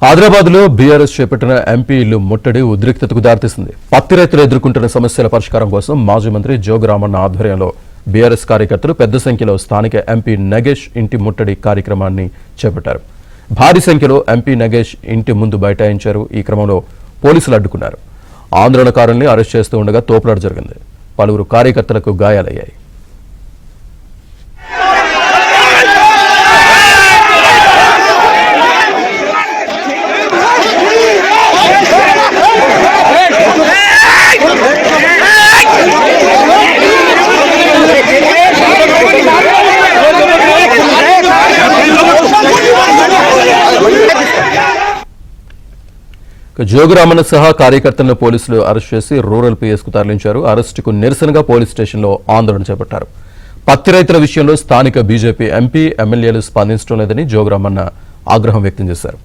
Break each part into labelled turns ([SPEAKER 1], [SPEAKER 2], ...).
[SPEAKER 1] హైదరాబాద్లో బీఆర్ఎస్ చేపట్టిన ఎంపీ ఇల్లు ముట్టడి ఉద్రిక్తతకు దారితీసింది. పత్తి రైతులు ఎదుర్కొంటున్న సమస్యల పరిష్కారం కోసం మాజీ మంత్రి జోగురామన్న ఆధ్వర్యంలో బీఆర్ఎస్ కార్యకర్తలు పెద్ద సంఖ్యలో స్థానిక ఎంపీ నగేష్ ఇంటి ముట్టడి కార్యక్రమాన్ని చేపట్టారు. భారీ సంఖ్యలో ఎంపీ నగేష్ ఇంటి ముందు బైఠాయించారు. ఈ క్రమంలో పోలీసులు అడ్డుకున్నారు. ఆందోళనకారుల్ని అరెస్ట్ చేస్తూ ఉండగా తోపులాట జరిగింది. పలువురు కార్యకర్తలకు గాయాలయ్యాయి. జోగురామన్న సహా కార్యకర్తలను పోలీసులు అరెస్ట్ చేసి రూరల్ పీఎస్కు తరలించారు. అరెస్టుకు నిరసనగా పోలీస్ స్టేషన్లో ఆందోళన చేపట్టారు. పత్తి రైతుల విషయంలో స్థానిక బీజేపీ ఎంపీ ఎమ్మెల్యేలు స్పందించడం లేదని జోగురామన్న ఆగ్రహం వ్యక్తం చేశారు.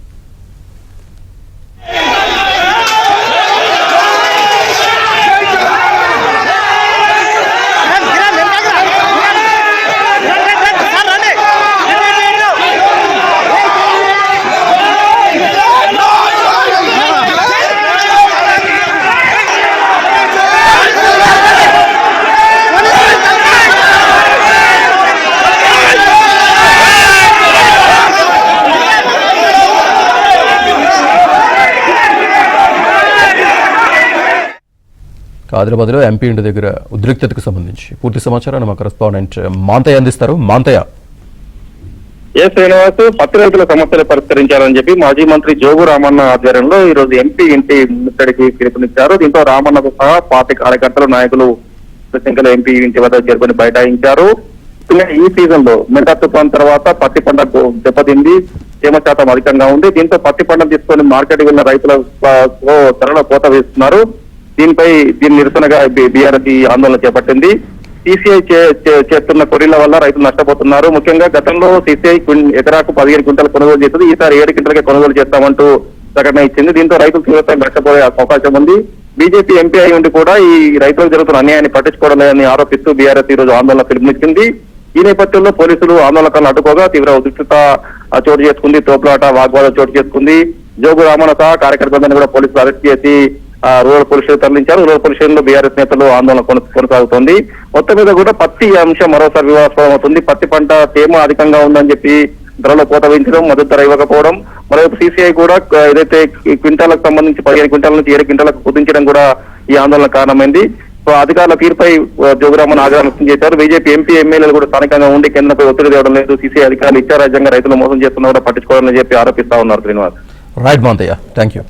[SPEAKER 1] హైదరాబాద్లో ఎంపీ ఇంటి దగ్గర ఉద్రిక్తతకు సంబంధించి పూర్తి సమాచారాన్ని మా కరెస్పాండెంట్ మాంతయ్య అందిస్తారు. మాంతయ్య.
[SPEAKER 2] శ్రీనివాస్, పత్తి రైతుల సమస్యలు పరిష్కరించాలని చెప్పి మాజీ మంత్రి జోగు రామన్న ఆధ్వర్యంలో ఈ రోజు ఎంపీ ఇంటి ముట్టడికి పిలుపునిచ్చారు. దీంతో రామన్నతో సహా పార్టీ కార్యకర్తలు నాయకులు సంఖ్యలో ఎంపీ ఇంటి వద్ద చేరుకుని బైఠాయించారు. ఈ సీజన్ లో మెగా తుఫాన్ తర్వాత పత్తి పంట దెబ్బతింది, తేమ శాతం అధికంగా ఉంది. దీంతో పత్తి పంటను తీసుకొని మార్కెట్ వెళ్లిన రైతుల ధరలో కోత వేస్తున్నారు. దీని నిరసనగా బీఆర్ఎస్ ఆందోళన చేపట్టింది. సీసీఐ చేస్తున్న కొరీల వల్ల రైతులు నష్టపోతున్నారు. ముఖ్యంగా గతంలో సీసీఐ ఎకరాకు 15 క్వింటాలు కొనుగోలు చేస్తుంది, ఈసారి 7 క్వింటాలకే కొనుగోలు చేస్తామంటూ ప్రకటన ఇచ్చింది. దీంతో రైతులు తీవ్రత నష్టపోయే అవకాశం ఉంది. బీజేపీ ఎంపీ అయి ఉండి కూడా ఈ రైతులకు జరుగుతున్న అన్యాయాన్ని పట్టించుకోవడం లేదని ఆరోపిస్తూ బీఆర్ఎస్ ఈ రోజు ఆందోళన పిలుపునిచ్చింది. ఈ నేపథ్యంలో పోలీసులు ఆందోళనకాలను అడ్డుకోగా తీవ్ర ఉద్రిక్తత చోటు చేసుకుంది. తోపులాట, వాగ్వాదం చోటు చేసుకుంది. జోగు రామన్న సహా కార్యకర్తలందరినీ కూడా పోలీసులు అరెస్ట్ చేసి రూరల్ పోలీస్ స్టేషన్ తరలించారు. రూరల్ పోలీస్ స్టేషన్ లో బీఆర్ఎస్ నేతలు ఆందోళన కొనసాగుతోంది. మొత్తం మీద కూడా పత్తి అంశం మరోసారి వివాదాస్పదం అవుతుంది. పత్తి పంట తేమ అధికంగా ఉందని చెప్పి ధరలో కోత వేయించడం, మద్దతు ధర ఇవ్వకపోవడం, మరోవైపు సీసీఐ కూడా ఏదైతే క్వింటాలకు సంబంధించి 15 క్వింటాల నుంచి 7 క్వింటాలకు కుదించడం కూడా ఈ ఆందోళన కారణమైంది. అధికారుల తీరుపై జోగురామన్ ఆగ్రహం వ్యక్తం చేశారు. బీజేపీ ఎంపీ ఎమ్మెల్యేలు కూడా స్థానికంగా ఉండి కేంద్రంపై ఒత్తిడి తేవడం లేదు, సీసీఐ అధికారులు ఇచ్చారాజ్యంగా రైతులు మోసం చేస్తున్నా కూడా పట్టించుకోవాలని చెప్పి ఆరోపిస్తా ఉన్నారు. Srinivas.
[SPEAKER 1] Right Manthaiah, thank you.